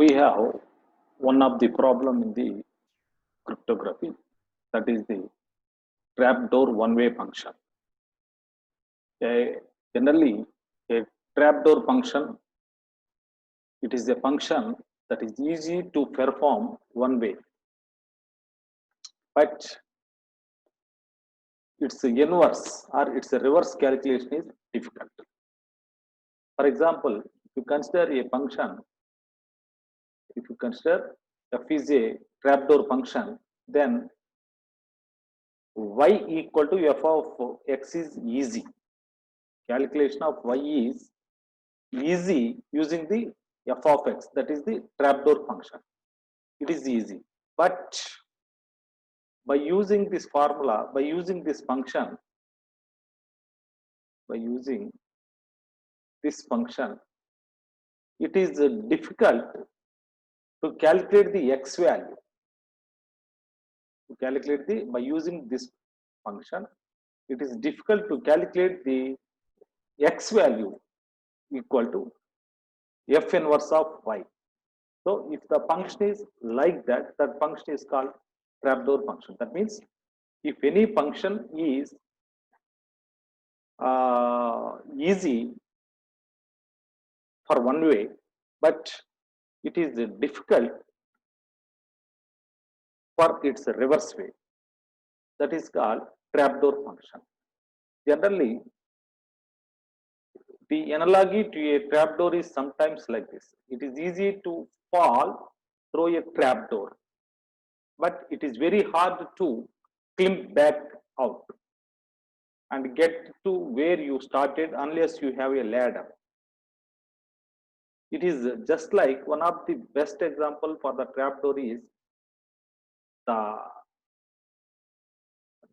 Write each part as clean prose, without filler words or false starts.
we have one of the problem in the cryptography, that is the trapdoor one-way function. Generally, a trapdoor function, it is a function that is easy to perform one way, but its inverse or its reverse calculation is difficult. For example, if you consider a function, if you consider f is a trapdoor function, then y equal to f of x is easy. Calculation of y is easy using the f of x, that is the trapdoor function. It is easy, but by using this formula, by using this function, it is difficult to calculate the x value. By using this function, it is difficult to calculate the x value equal to f inverse of y. So if the function is like that, that function is called trapdoor function. That means if any function is easy for one way, but it is difficult for its reverse way, that is called trapdoor function. Generally, the analogy to a trapdoor is sometimes like this. It is easy to fall through a trapdoor, but it is very hard to climb back out and get to where you started unless you have a ladder. It is just like one of the best example for the trapdoor is the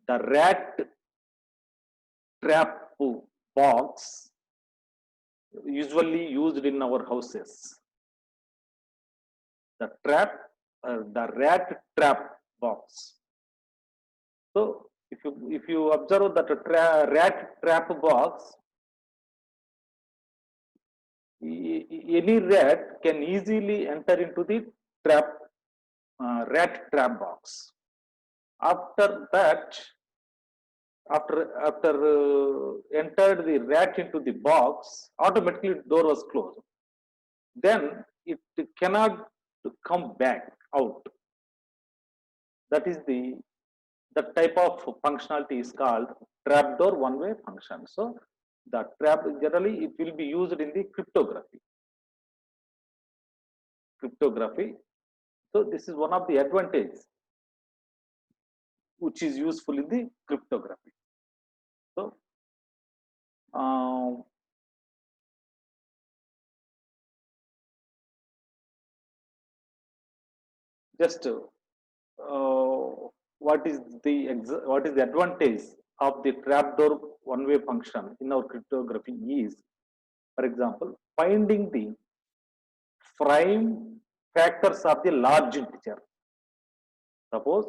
rat trap box usually used in our houses. The rat trap box. So if you observe that rat trap box, any rat can easily enter into the rat trap box. After that, after entered the rat into the box, automatically the door was closed. Then it cannot come back out. That is the type of functionality is called trapdoor one-way function. So the trap generally it will be used in the cryptography. So this is one of the advantages which is useful in the cryptography. So just what is the advantage of the trapdoor one-way function in our cryptography is, for example, finding the prime factors of the large integer. Suppose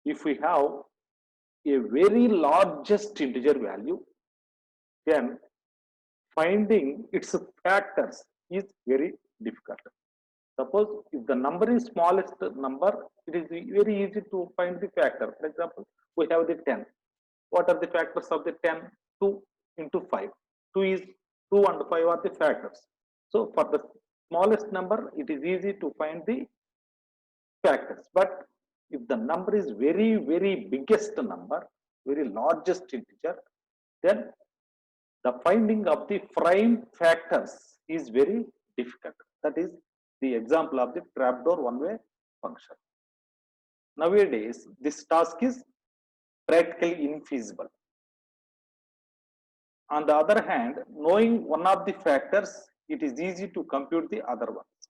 if we have a very largest integer value, then finding its factors is very difficult. Suppose if the number is smallest number, it is very easy to find the factor. For example, we have the 10. What are the factors of the 10? 2 into 5. 2 and 5 are the factors. So for the smallest number, it is easy to find the factors. But if the number is very, very biggest number, very largest integer, then the finding of the prime factors is very difficult. That is the example of the trapdoor one-way function. Nowadays, this task is practically infeasible. On the other hand, knowing one of the factors, it is easy to compute the other ones.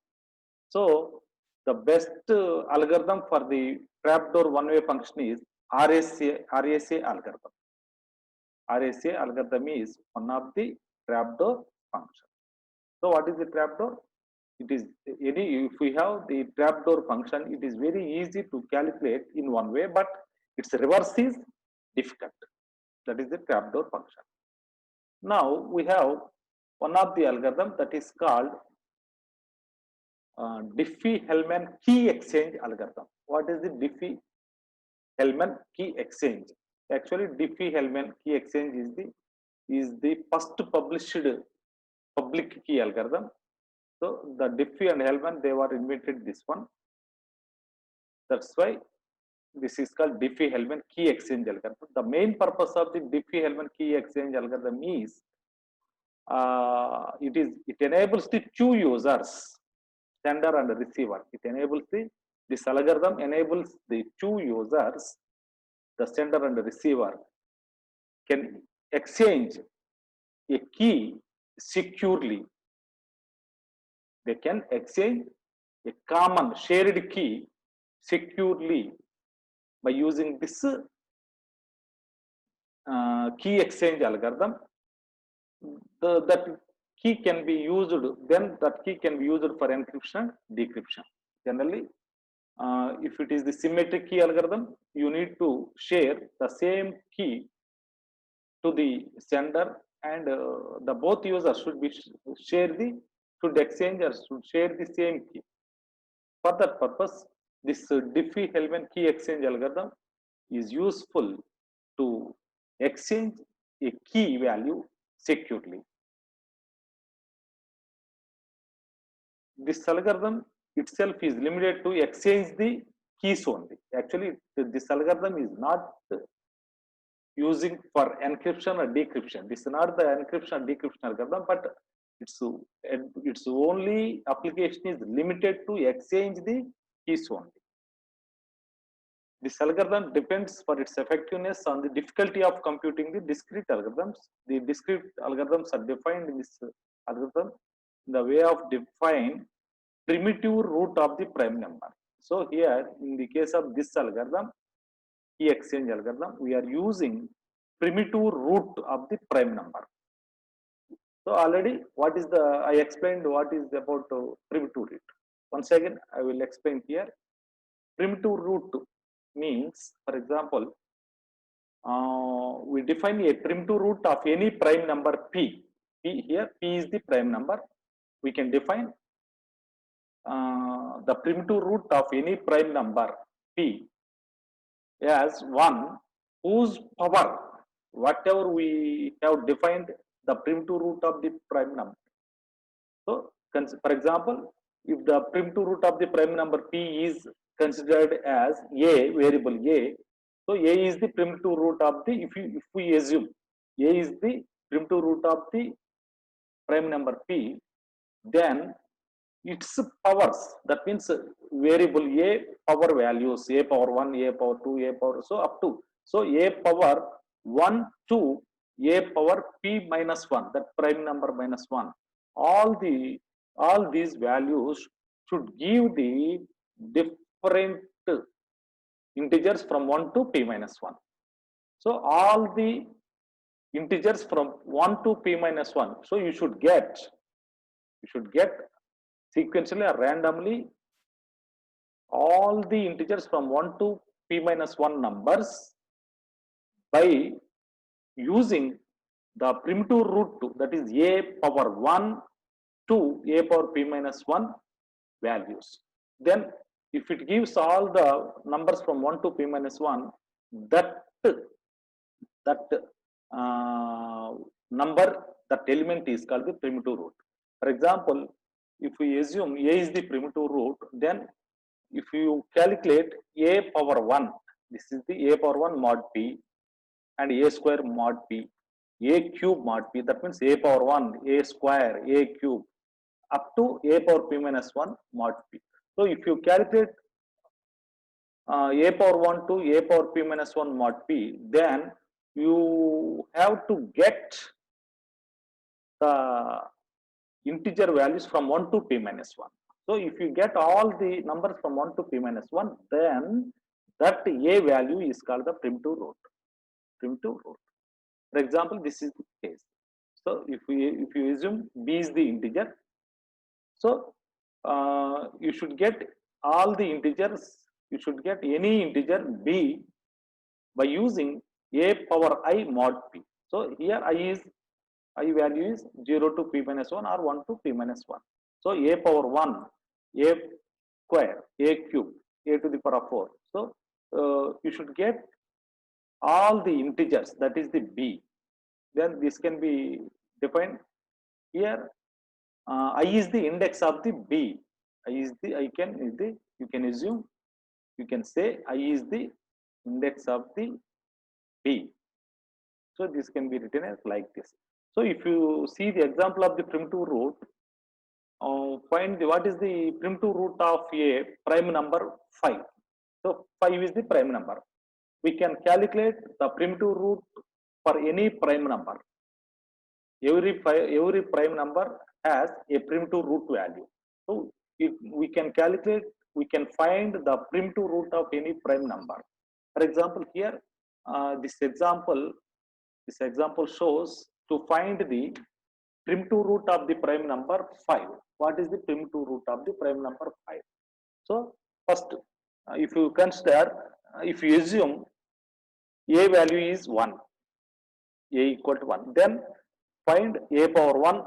So the best algorithm for the trapdoor one-way function is RSA algorithm. RSA algorithm is one of the trapdoor function. So what is the trapdoor? It is if we have the trapdoor function, it is very easy to calculate in one way, but its reverse is difficult. That is the trapdoor function. Now we have one of the algorithm that is called Diffie-Hellman key exchange algorithm. What is the Diffie-Hellman key exchange? Actually, Diffie-Hellman key exchange is the first published public key algorithm. So the Diffie and Hellman, they were invented this one. That's why this is called Diffie-Hellman key exchange algorithm. The main purpose of the Diffie-Hellman key exchange algorithm is it enables the two users, sender and receiver. It enables this algorithm enables the two users, the sender and the receiver, can exchange a key securely. They can exchange a common shared key securely by using this key exchange algorithm. That key can be used, then that key can be used for encryption and decryption. Generally, if it is the symmetric key algorithm, you need to share the same key to the sender, and the both users should be should exchange or should share the same key. For that purpose, this Diffie-Hellman key exchange algorithm is useful to exchange a key value securely. This algorithm itself is limited to exchange the keys only. Actually, this algorithm is not using for encryption or decryption. This is not the encryption and decryption algorithm, but its only application is limited to exchange the keys only. This algorithm depends for its effectiveness on the difficulty of computing the discrete algorithms. The discrete algorithms are defined in this algorithm in the way of define primitive root of the prime number. So here, in the case of this algorithm, key exchange algorithm, we are using primitive root of the prime number. So already, what is the, I explained what is about primitive root. Once again, I will explain here. Primitive root means, for example, we define a primitive root of any prime number p. P here, p is the prime number. We can define the primitive root of any prime number p as one whose power, whatever we have defined the primitive root of the prime number. So, for example, if the primitive root of the prime number p is considered as a variable a, so a is the primitive root of the, if we assume a is the primitive root of the prime number p, then its powers, that means variable a power values, a power 1, a power 2, a power, so up to, so a power 1 to a power p minus 1, that prime number minus 1, all these values should give the different integers from 1 to p minus 1. So all the integers from 1 to p minus 1, so you should get sequentially or randomly all the integers from 1 to p minus 1 numbers by using the primitive root 2, that is a power 1 to a power p minus 1 values. Then if it gives all the numbers from 1 to p minus 1, that number, that element is called the primitive root. For example, if we assume a is the primitive root, then if you calculate a power 1, this is the a power 1 mod p and a square mod p, a cube mod p, that means a power 1, a square, a cube, up to a power p minus 1 mod p. So if you calculate a power 1 to a power p minus 1 mod p, then you have to get the integer values from 1 to p minus 1. So if you get all the numbers from 1 to p minus 1, then that a value is called the primitive root. Primitive root. For example, this is the case. So if you assume b is the integer, so you should get all the integers. You should get any integer b by using a power I mod p. So here I value is 0 to p minus 1 or 1 to p minus 1. So a power 1, a square, a cube, a to the power of 4. So you should get all the integers, that is the b. Then this can be defined here. I is the index of the b. I is the, I can is the, you can assume, you can say I is the index of the b. So this can be written as like this. So if you see the example of the primitive root, find what is the primitive root of a prime number 5. So 5 is the prime number. We can calculate the primitive root for any prime number. Every prime number has a primitive root value. So if we can calculate, we can find the primitive root of any prime number. For example, here this example shows to find the primitive root of the prime number 5. What is the primitive root of the prime number 5? So first, if you consider, if you assume a value is 1, a equal to 1, then find a power 1,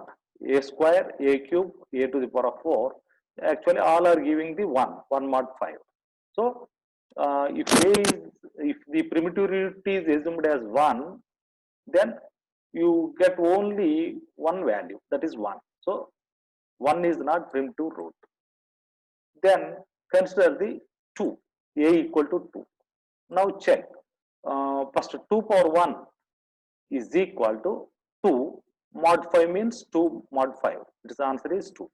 a square, a cube, a to the power of 4. Actually, all are giving the 1 mod 5. So if the primitive root is assumed as 1, then you get only one value, that is 1. So 1 is not primitive root. Then consider the 2, a equal to 2. Now check. First 2 power 1 is equal to 2 mod 5 means 2 mod 5. Its answer is 2.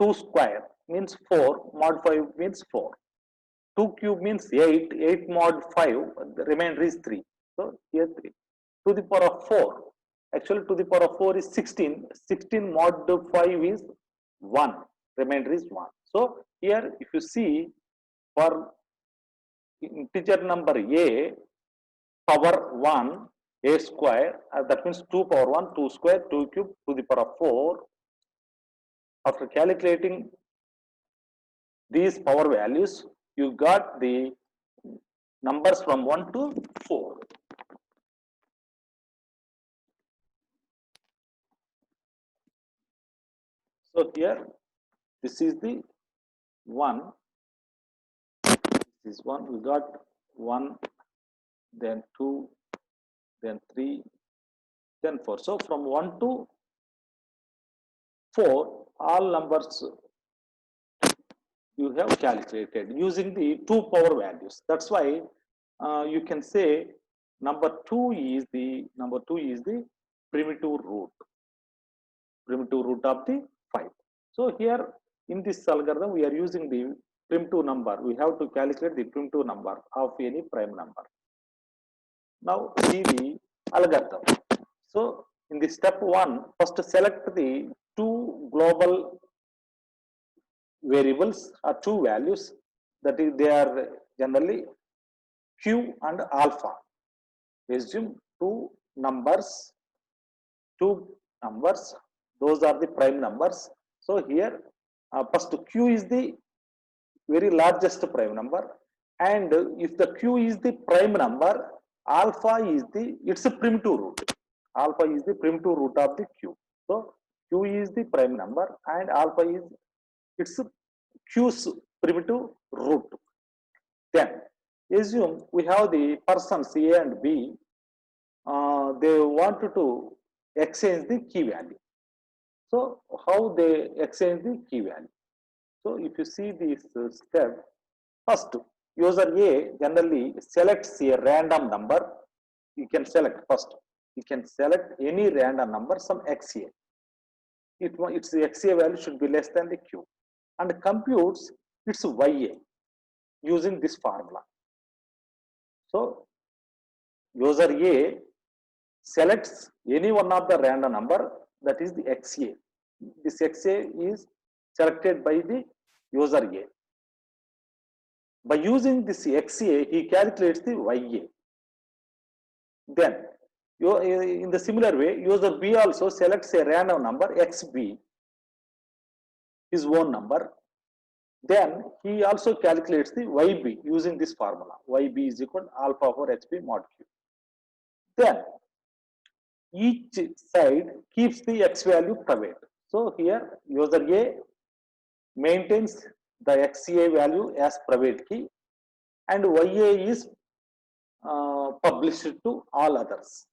2 square means 4, mod 5 means 4. 2 cube means 8, 8 mod 5, the remainder is 3. So here 3. To the power of 4, actually to the power of 4 is 16, 16 mod 5 is 1, remainder is 1. So here if you see, for integer number a, power 1, a square, that means 2 power 1, 2 square, 2 cube to the power of 4. After calculating these power values, you got the numbers from 1 to 4. So here, this is the 1. This is 1. We got 1, then 2, then 3, then 4. So from 1 to 4, all numbers you have calculated using the 2 power values. That's why you can say number 2 is the primitive root of the 5. So here in this algorithm we are using the primitive number. We have to calculate the primitive number of any prime number. Now see the algorithm. So in the step 1, first select the 2 global variables or 2 values, that is they are generally q and alpha. Assume two numbers, those are the prime numbers. So here first q is the very largest prime number, and if the q is the prime number, alpha is it's a primitive root. Alpha is the primitive root of the q. So q is the prime number and alpha is its q's primitive root. Then assume we have the persons A and B. They wanted to exchange the key value. So how they exchange the key value? So if you see this step, first user A generally selects a random number. You can select first. You can select any random number, some XA. Its XA value should be less than the Q, and computes its YA using this formula. So user A selects any one of the random number, that is the XA. This XA is selected by the user A. By using this XA, he calculates the YA. Then, in the similar way, user B also selects a random number XB, his own number. Then he also calculates the YB using this formula. YB is equal to alpha over XB mod Q. Then each side keeps the X value private. So here user A maintains the XCA value as private key, and YA is published to all others.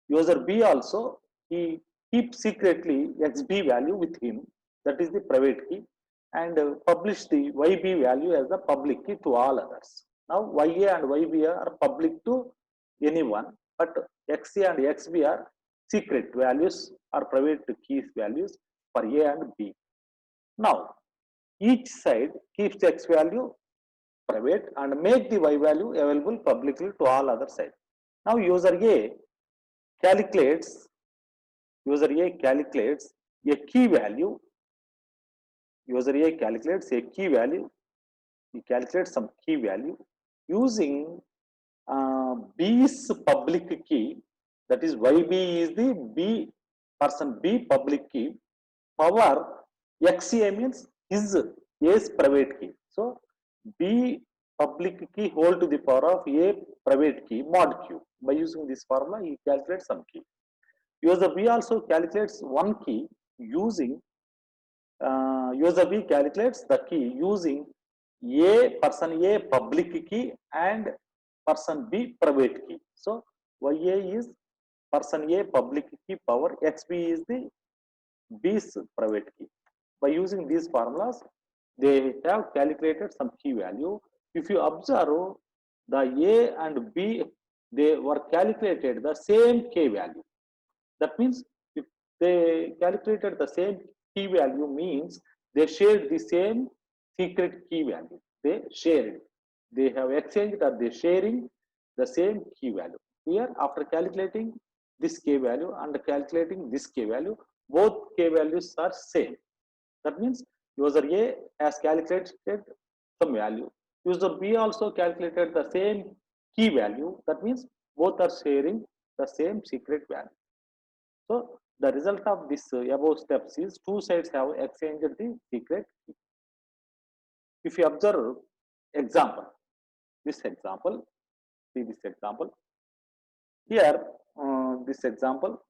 User B also, he keeps secretly XB value with him, that is the private key, and publish the YB value as the public key to all others. Now YA and YB are public to anyone, but XA and XB are secret values or private keys values for A and B. Now each side keeps X value private and make the Y value available publicly to all other sides. Now user A calculates a key value. User A calculates a key value. He calculates some key value using B's public key. That is, YB is the B person B public key. Power XA means his A's private key. So B public key whole to the power of A private key mod Q. By using this formula, he calculates some key. User B also calculates one key using user B calculates the key using person A public key and person B private key. So YA is person A public key power, XB is the B's private key. By using these formulas, they have calculated some key value. If you observe, the A and B, they were calculated the same K value. That means if they calculated the same key value means they shared the same secret key value. They shared. They have exchanged or they sharing the same key value. Here, after calculating this K value and calculating this K value, both K values are same. That means user A has calculated some value. User B also calculated the same key value. That means both are sharing the same secret value. So the result of this above steps is two sides have exchanged the secret key. If you observe example, this example, see this example. Here, this example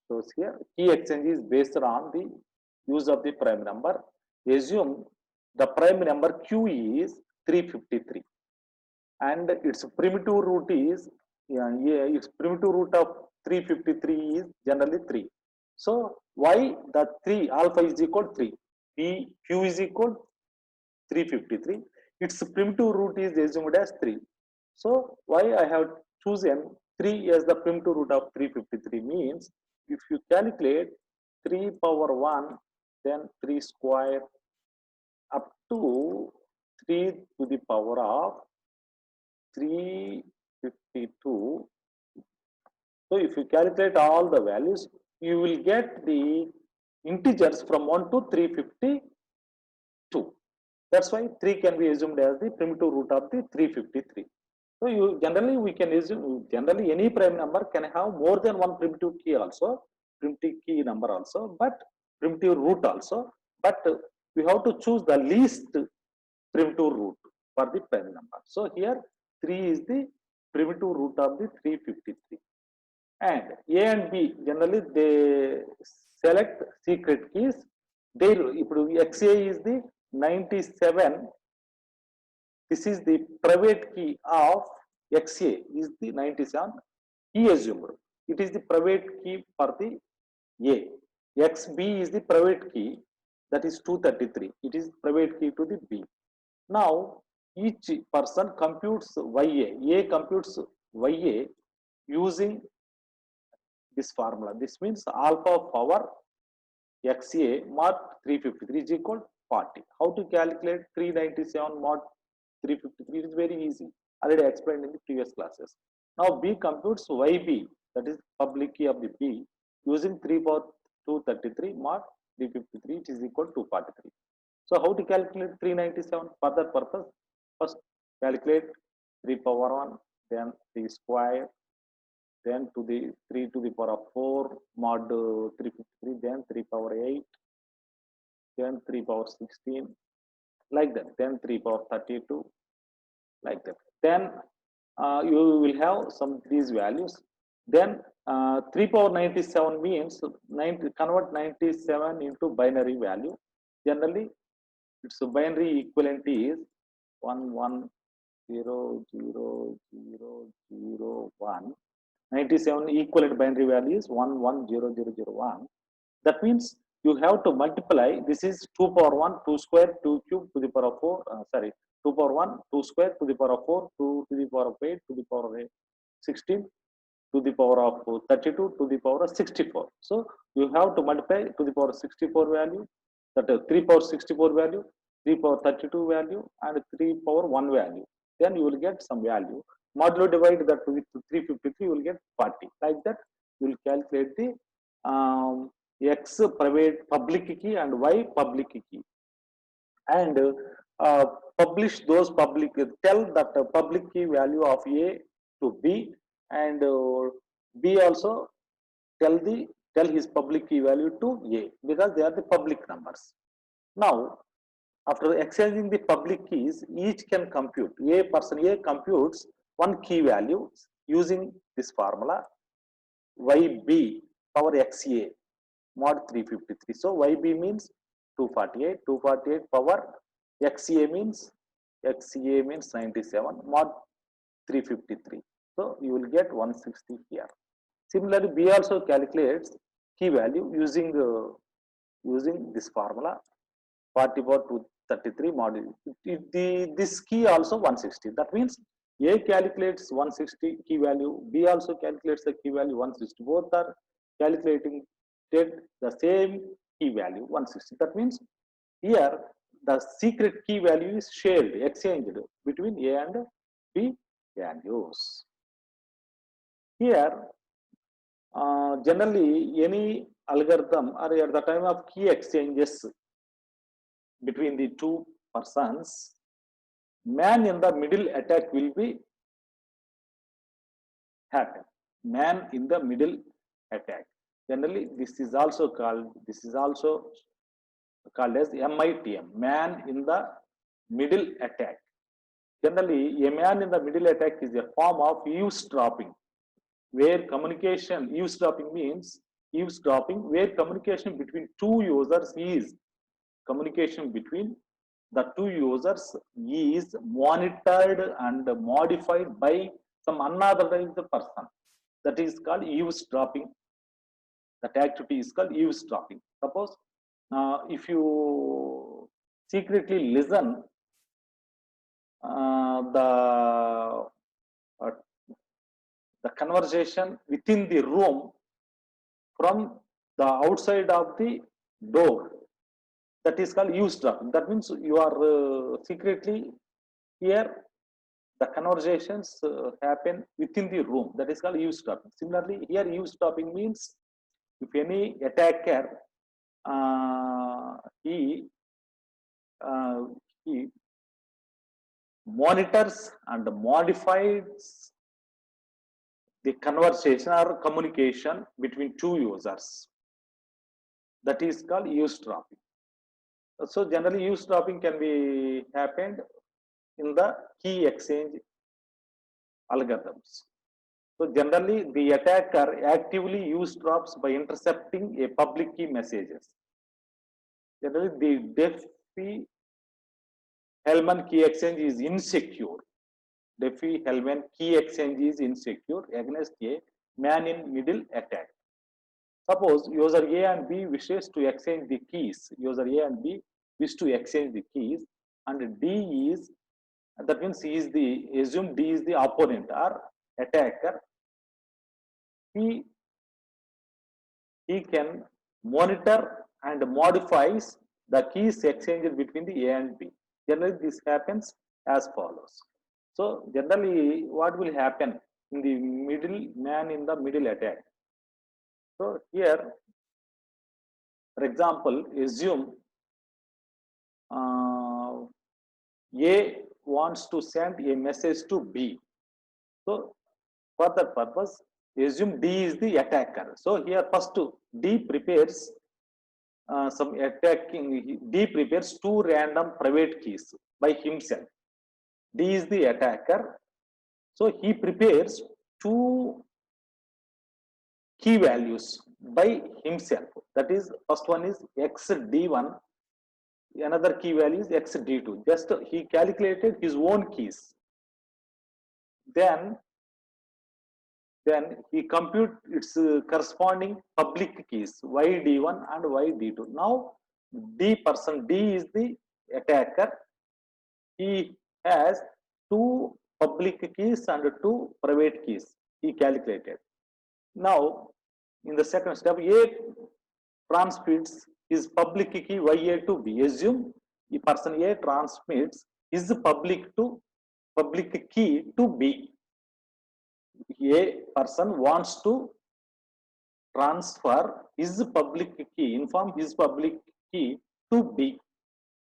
shows here key exchange is based on the use of the prime number. Assume the prime number Q is 353 and its primitive root is its primitive root of 353 is generally 3. So why the 3 alpha is equal to 3, P Q is equal to 353, its primitive root is assumed as 3. So why I have chosen 3 as the primitive root of 353 means if you calculate 3 power 1 then 3 square up to 3 to the power of 352. So if you calculate all the values, you will get the integers from 1 to 352. That's why 3 can be assumed as the primitive root of the 353. So you generally we can assume generally any prime number can have more than one primitive key also, primitive key number also, but primitive root also. But we have to choose the least primitive root for the prime number. So here 3 is the primitive root of the 353. And A and B generally they select secret keys. They XA is the 97. This is the private key of XA is the 97. He assumed it is the private key for the A. XB is the private key, that is 233. It is private key to the B. Now each person computes YA. A computes YA using this formula. This means alpha power XA mod 353 is equal to 40. How to calculate 397 mod 353? It is very easy. Already explained in the previous classes. Now B computes YB, that is public key of the B, using 3 power 233 mod 353, it is equal to 243. So how to calculate 397 for that purpose? First calculate 3 power 1, then 3 square, then to the 3 to the power of 4 mod 353, then 3 power 8, then 3 power 16, like that, then 3 power 32, like that. Then you will have some these values. Then 3 power 97 means convert 97 into binary value. Generally its binary equivalent is 11000001. 97 equivalent binary value is 110001. That means you have to multiply. This is 2 power 1, 2 square, 2 cube to the power of 4. Sorry, 2 power 1, 2 square to the power of 4, 2 to the power of 8, to the power of 16, to the power of 32, to the power of 64. So you have to multiply to the power of 64 value, that is 3 power 64 value, 3 power 32 value, and 3 power 1 value. Then you will get some value. Modulo divide that with 353, you will get 40. Like that, you will calculate the X private public key and Y public key, and publish those public, tell that public key value of A to B, and B also tell his public key value to A, because they are the public numbers. Now, after exchanging the public keys, each can compute. Person A computes one key value using this formula YB power XA mod 353. So YB means 248, 248 power XA means 97 mod 353. So you will get 160 here. Similarly, B also calculates key value using this formula 40 power 233 module. This key also 160. That means A calculates 160 key value, B also calculates the key value 160. Both are calculating the same key value 160. That means here the secret key value is shared, exchanged between A and B values. Here, generally any algorithm or at the time of key exchanges between the two persons, man in the middle attack will be happen. Man in the middle attack. Generally, this is also called as MITM, man in the middle attack. Generally, a man in the middle attack is a form of eavesdropping, where communication, eavesdropping means eavesdropping, where communication between two users is monitored and modified by some unauthorized person. That is called eavesdropping. That activity is called eavesdropping. Suppose if you secretly listen the conversation within the room from the outside of the door, that is called eavesdropping. That means you are secretly here, the conversations happen within the room. That is called eavesdropping. Similarly, here eavesdropping means if any attacker he monitors and modifies the conversation or communication between two users, that is called eavesdropping. So generally eavesdropping can be happened in the key exchange algorithms. So generally the attacker actively eavesdrops by intercepting a public key messages. Generally the Diffie-Hellman key exchange is insecure. Diffie-Hellman key exchange is insecure against a man-in-middle attack. Suppose user A and B wishes to exchange the keys. User A and B wish to exchange the keys, and D is, that means assume D is the opponent or attacker. He can monitor and modifies the keys exchanged between the A and B. Generally, this happens as follows. So generally, what will happen in the man in the middle attack? So here, for example, assume A wants to send a message to B. So for that purpose, assume D is the attacker. So here first D prepares D prepares two random private keys by himself. D is the attacker. So he prepares two key values by himself. That is, first one is XD1 another key value is xd2. Just he calculated his own keys. Then he compute its corresponding public keys yd1 and yd2. Now person D is the attacker. He has two public keys and two private keys he calculated. Now in the second step, A transmits his public key ya to B. Assume the person A transmits his public key to B. A person wants to transfer his public key, inform his public key to B.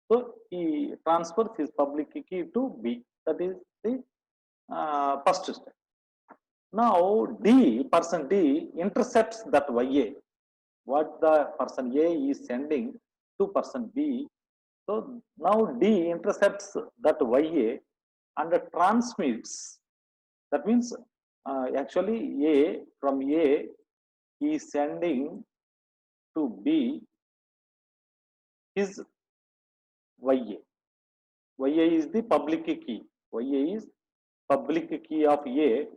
So he transfers his public key to B. That is the first step. Now person D intercepts that YA, what the person A is sending to person B. So now D intercepts that YA and transmits. That means actually from A is sending to B is YA. YA is the public key. YA is public key of A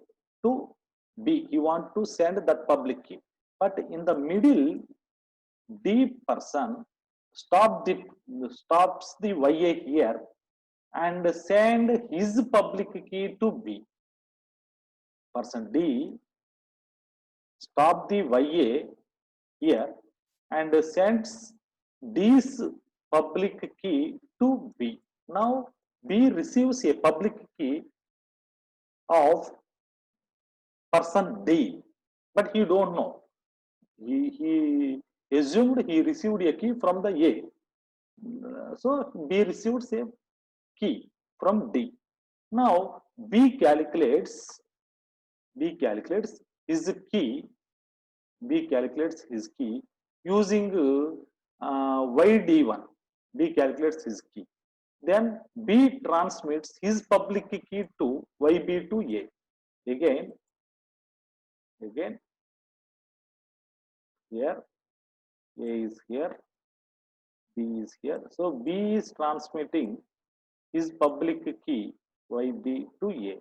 to B. He wants to send that public key. But in the middle, D person stops the YA here and send his public key to B. Person D stop the YA here and sends D's public key to B. Now B receives a public key of person D, but he don't know. He assumed he received a key from the A. So B received a key from D. Now B calculates his key. B calculates his key using YD1. B calculates his key. Then B transmits his public key to YB to A. Again, here, A is here, B is here. So B is transmitting his public key YB to A.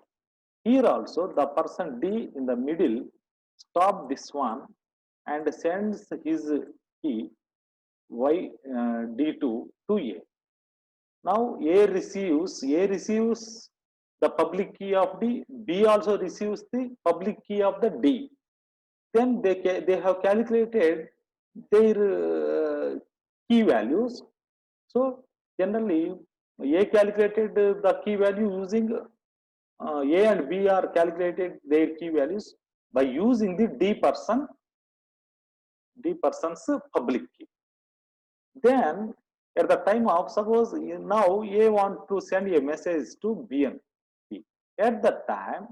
Here also the person D in the middle stop this one and sends his key YD2 to A. Now A receives the public key of D. B also receives the public key of the D. Then they have calculated their key values. So generally A calculated the key value using A and B are calculated their key values by using the D person's public key. Then at the time of, suppose now A want to send a message to B and B. At that time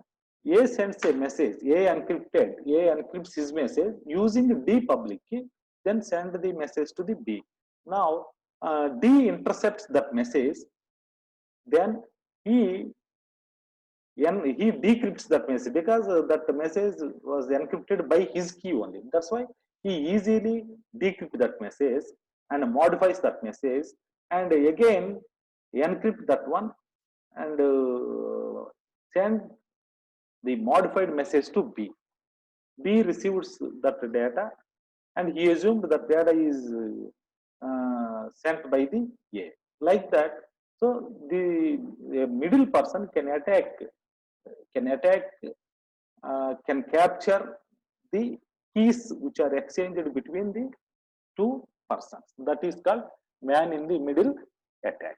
A sends a message, A encrypts his message using D public key, then send the message to the B. Now D intercepts that message, then he decrypts that message because that message was encrypted by his key only. That's why he easily decrypts that message and modifies that message and again encrypt that one and send the modified message to B. B receives that data and he assumed that data is sent by the A. Like that, so the middle person can capture the keys which are exchanged between the two persons. That is called man in the middle attack.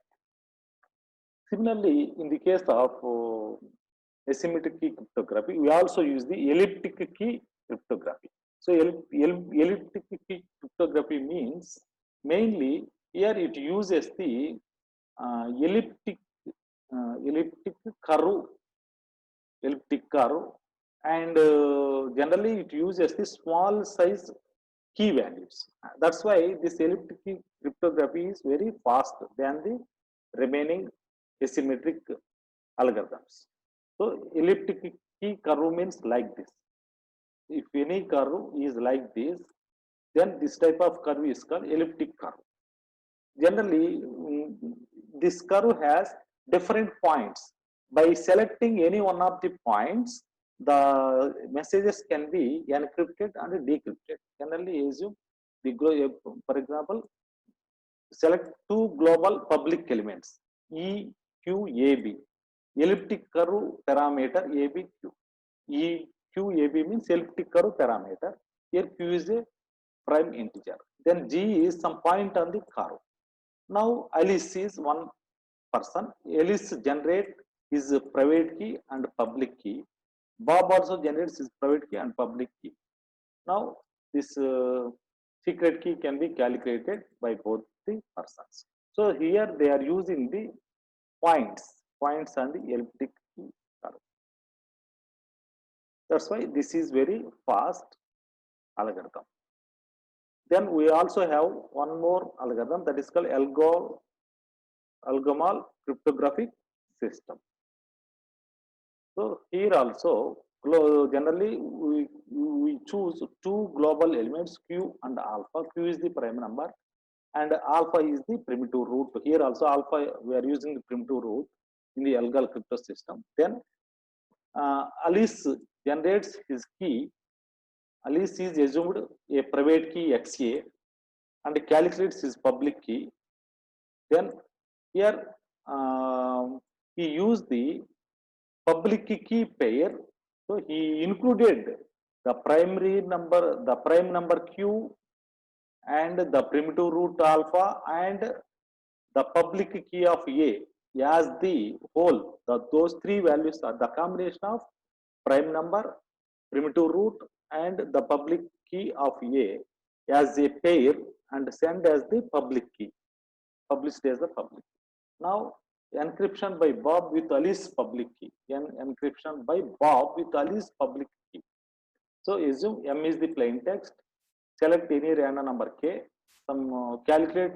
Similarly, in the case of asymmetric key cryptography, we also use the elliptic key cryptography. So elliptic key cryptography means mainly here it uses the elliptic curve, and generally it uses the small size key values. That's why this elliptic key cryptography is very fast than the remaining asymmetric algorithms. So elliptic key curve means like this. If any curve is like this, then this type of curve is called elliptic curve. generally this curve has different points. By selecting any one of the points, the messages can be encrypted and decrypted. Generally, assume the for example, select two global public elements E, Q, A, B. Elliptic curve parameter A, B, Q. E, Q, A, B means elliptic curve parameter. Here Q is a prime integer. Then G is some point on the curve. Now Alice is one person. Alice generate his private key and public key. Bob also generates his private key and public key. Now this secret key can be calculated by both the persons. So here they are using the points on the elliptic key curve. That's why this is very fast algorithm. Then we also have one more algorithm that is called algomal cryptographic system. So here also generally we choose two global elements Q and alpha. Q is the prime number and alpha is the primitive root. Here also alpha we are using the primitive root in the algal crypto system. Then Alice generates his key. Alice is assumed a private key XA and calculates his public key. Then here he used the public key pair. So he included the prime number Q and the primitive root alpha and the public key of A as the whole. Those three values are the combination of prime number, primitive root and the public key of A as a pair and send as the public key, published as the public. Now encryption by Bob with Alice public key, encryption by Bob with Alice public key. So assume M is the plain text, select any random number K, calculate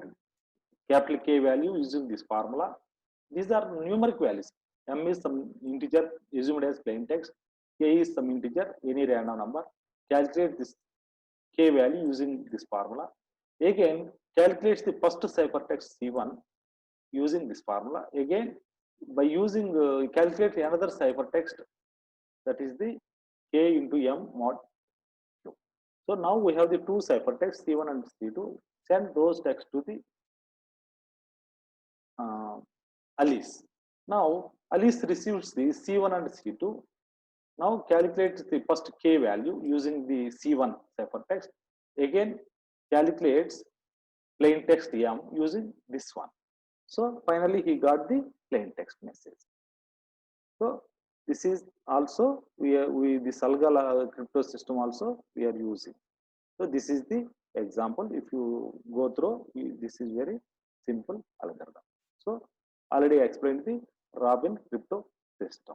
capital K value using this formula. These are numeric values. M is some integer assumed as plain text, K is some integer, any random number. Calculate this K value using this formula. Again, calculates the first ciphertext C1 using this formula. Again, by using calculate another ciphertext, that is the K into M mod Q. So now we have the two ciphertexts C1 and C2. Send those texts to the Alice. Now Alice receives the C1 and C2. Now calculates the first K value using the C1 ciphertext. Again calculates plain text M using this one. So finally he got the plain text message. So this is also we this algal crypto system also we are using. So this is the example. If you go through, this is very simple algorithm. So already I explained the Robin crypto system.